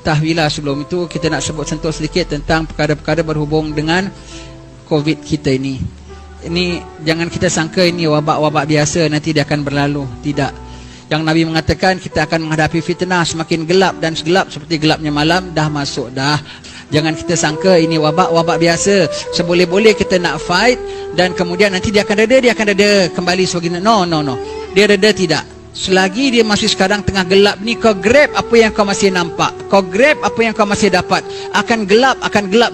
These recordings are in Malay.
ketahuilah sebelum itu kita nak sebut sentuh sedikit tentang perkara-perkara berhubung dengan COVID kita ini. Ini jangan kita sangka ini wabak-wabak biasa nanti dia akan berlalu. Tidak. Yang Nabi mengatakan kita akan menghadapi fitnah semakin gelap dan segelap seperti gelapnya malam dah masuk dah. Jangan kita sangka ini wabak-wabak biasa. Seboleh-boleh kita nak fight dan kemudian nanti dia akan reda kembali sebagainya. No. Dia reda tidak. Selagi dia masih sekarang tengah gelap ni, kau grab apa yang kau masih nampak. Kau grab apa yang kau masih dapat. Akan gelap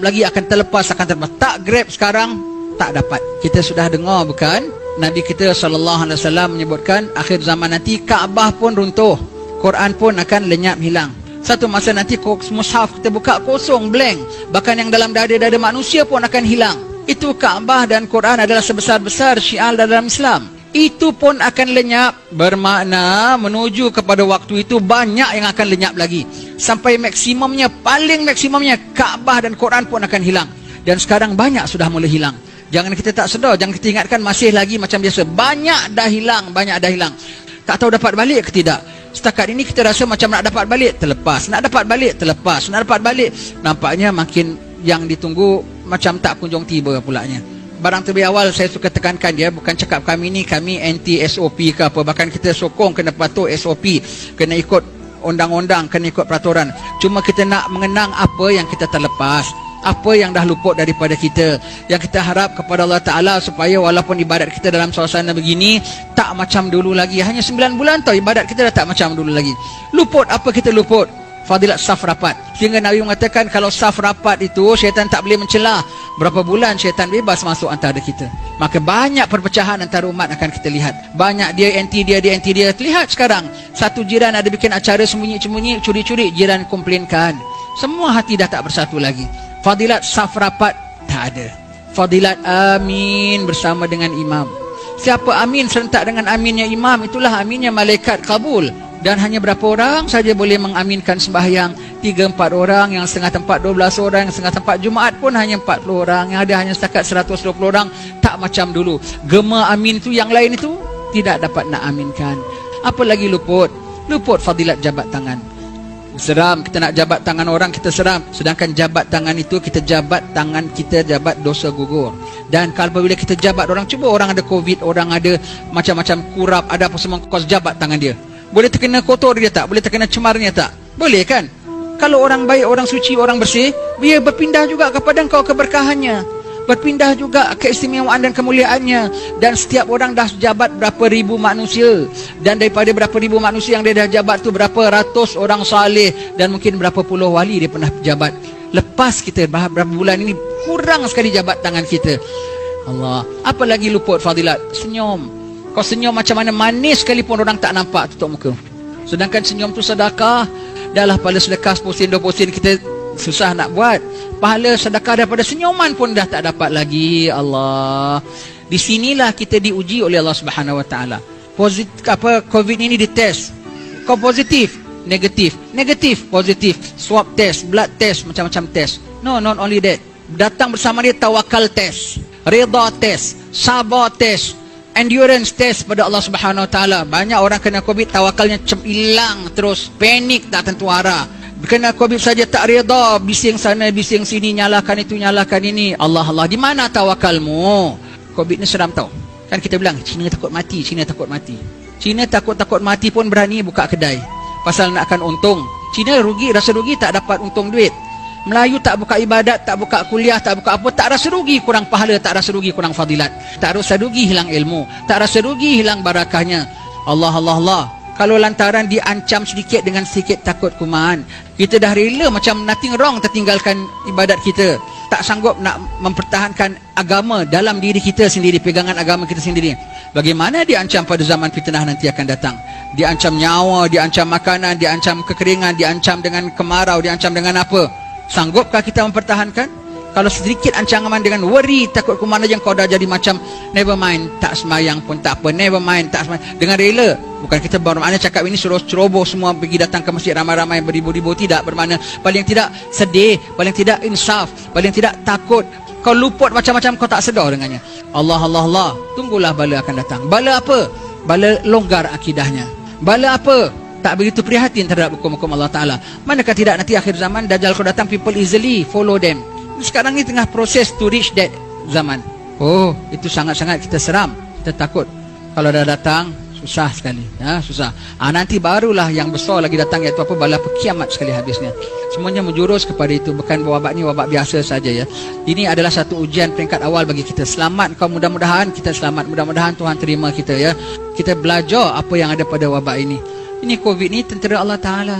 lagi, akan terlepas. Tak grab sekarang, tak dapat. Kita sudah dengar bukan? Nabi kita SAW menyebutkan akhir zaman nanti Kaabah pun runtuh, Quran pun akan lenyap hilang. Satu masa nanti mushaf kita buka kosong, blank. Bahkan yang dalam dada-dada manusia pun akan hilang. Itu Kaabah dan Quran adalah sebesar-besar syiar dalam Islam. Itu pun akan lenyap. Bermakna menuju kepada waktu itu banyak yang akan lenyap lagi. Sampai maksimumnya, paling maksimumnya Kaabah dan Quran pun akan hilang. Dan sekarang banyak sudah mula hilang. Jangan kita tak sedar, jangan kita ingatkan masih lagi macam biasa. Banyak dah hilang. Tak tahu dapat balik ke tidak. Setakat ini kita rasa macam nak dapat balik, terlepas. Nak dapat balik. Nampaknya makin yang ditunggu macam tak kunjung tiba pulanya. Barang terlebih awal saya suka tekankan dia, bukan cakap kami anti SOP ke apa. Bahkan kita sokong kena patuh SOP, kena ikut undang-undang, kena ikut peraturan. Cuma kita nak mengenang apa yang kita terlepas, apa yang dah luput daripada kita. Yang kita harap kepada Allah Ta'ala supaya walaupun ibadat kita dalam suasana begini tak macam dulu lagi. Hanya 9 bulan tau ibadat kita dah tak macam dulu lagi. Luput apa kita luput? Fadilat saf rapat. Sehingga Nabi mengatakan kalau saf rapat itu syaitan tak boleh mencelah. Berapa bulan syaitan bebas masuk antara kita. Maka banyak perpecahan antara umat akan kita lihat. Banyak dia anti dia Lihat sekarang, satu jiran ada bikin acara sembunyi-sembunyi, curi-curi, jiran komplainkan. Semua hati dah tak bersatu lagi. Fadilat saf rapat tak ada. Fadilat amin bersama dengan imam. Siapa amin serentak dengan aminnya imam, itulah aminnya malaikat kabul. Dan hanya berapa orang saja boleh mengaminkan sembahyang? 3-4 orang, yang setengah tempat 12 orang, yang setengah tempat Jumaat pun hanya 40 orang, yang ada hanya setakat 120 orang. Tak macam dulu. Gema amin tu, yang lain itu tidak dapat nak aminkan. Apa lagi luput? Luput fadilat jabat tangan. Seram, kita nak jabat tangan orang, kita seram. Sedangkan jabat tangan itu, kita jabat tangan kita, jabat dosa gugur. Dan kalau bila kita jabat orang, cuba orang ada COVID, orang ada macam-macam kurap, ada apa semua, kau jabat tangan dia. Boleh terkena kotor dia tak? Boleh terkena cemarnya tak? Boleh kan? Kalau orang baik, orang suci, orang bersih, dia berpindah juga kepada engkau keberkahannya, berpindah juga keistimewaan dan kemuliaannya. Dan setiap orang dah jabat berapa ribu manusia, dan daripada berapa ribu manusia yang dia dah jabat tu, berapa ratus orang saleh, dan mungkin berapa puluh wali dia pernah jabat. Lepas kita berapa bulan ini kurang sekali jabat tangan kita. Allah. Apa lagi luput fadilat? Senyum. Kau senyum macam mana manis sekalipun orang tak nampak tutup muka. Sedangkan senyum tu sedekah. Dahlah pahala sedekah 10 sen 20 sen kita susah nak buat. Pahala sedekah daripada senyuman pun dah tak dapat lagi. Allah. Di sinilah kita diuji oleh Allah Subhanahu Wa Taala. COVID ini dites. Kau positif, negatif, positif. Swab test, blood test, macam-macam test. No, not only that. Datang bersama dia tawakal test, redha test, sabar test, endurance test pada Allah Subhanahu Wa Taala. Banyak orang kena COVID, tawakalnya hilang terus, panik tak tentu arah. Kena COVID saja tak reda, bising sana bising sini, nyalakan itu nyalakan ini. Allah, di mana tawakalmu? COVID ni seram tau. Kan kita bilang Cina takut mati. Cina takut mati pun berani buka kedai pasal nak akan untung. Cina rugi, rasa rugi tak dapat untung duit. Melayu tak buka ibadat, tak buka kuliah, tak buka apa, tak rasa rugi kurang pahala, tak rasa rugi kurang fadilat, tak rasa rugi hilang ilmu, tak rasa rugi hilang barakahnya. Allah. Kalau lantaran diancam sedikit dengan sedikit takut kuman, kita dah rela macam nothing wrong tertinggalkan ibadat kita. Tak sanggup nak mempertahankan agama dalam diri kita sendiri, pegangan agama kita sendiri. Bagaimana diancam pada zaman fitnah nanti akan datang? Diancam nyawa, diancam makanan, diancam kekeringan, diancam dengan kemarau, diancam dengan apa? Sanggupkah kita mempertahankan? Kalau sedikit ancaman dengan worry, takut ke mana je kau dah jadi macam never mind, tak semayang pun tak apa, never mind, tak semayang, dengan rela. Bukan kita bermakna cakap ini suruh ceroboh semua pergi datang ke masjid ramai-ramai beribu-ribu, tidak. Bermakna paling tidak sedih, paling tidak insaf, paling tidak takut. Kau luput macam-macam kau tak sedar dengannya. Allah. Tunggulah bala akan datang. Bala apa? Bala longgar akidahnya. Bala apa? tak begitu prihatin terhadap hukum-hukum Allah Ta'ala. Manakah tidak nanti akhir zaman Dajjal kalau datang, people easily follow them. Sekarang ni tengah proses to reach that zaman. Oh, itu sangat-sangat kita seram, kita takut. Kalau dah datang, susah sekali, ya, susah. Nanti barulah yang besar lagi datang, iaitu apa? Bala kiamat sekali habisnya. Semuanya menjurus kepada itu. Bukan wabak ni wabak biasa saja, ya. Ini adalah satu ujian peringkat awal bagi kita. Selamat kau, mudah-mudahan kita selamat, mudah-mudahan Tuhan terima kita, ya. Kita belajar apa yang ada pada wabak ini. Ini COVID ni tentera Allah Ta'ala.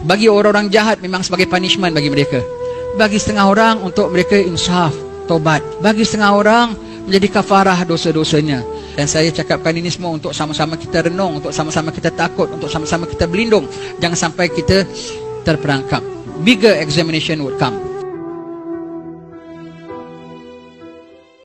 Bagi orang-orang jahat memang sebagai punishment bagi mereka. Bagi setengah orang untuk mereka insaf, tobat. Bagi setengah orang menjadi kafarah dosa-dosanya. Dan saya cakapkan ini semua untuk sama-sama kita renung, untuk sama-sama kita takut, untuk sama-sama kita berlindung. Jangan sampai kita terperangkap. Bigger examination would come.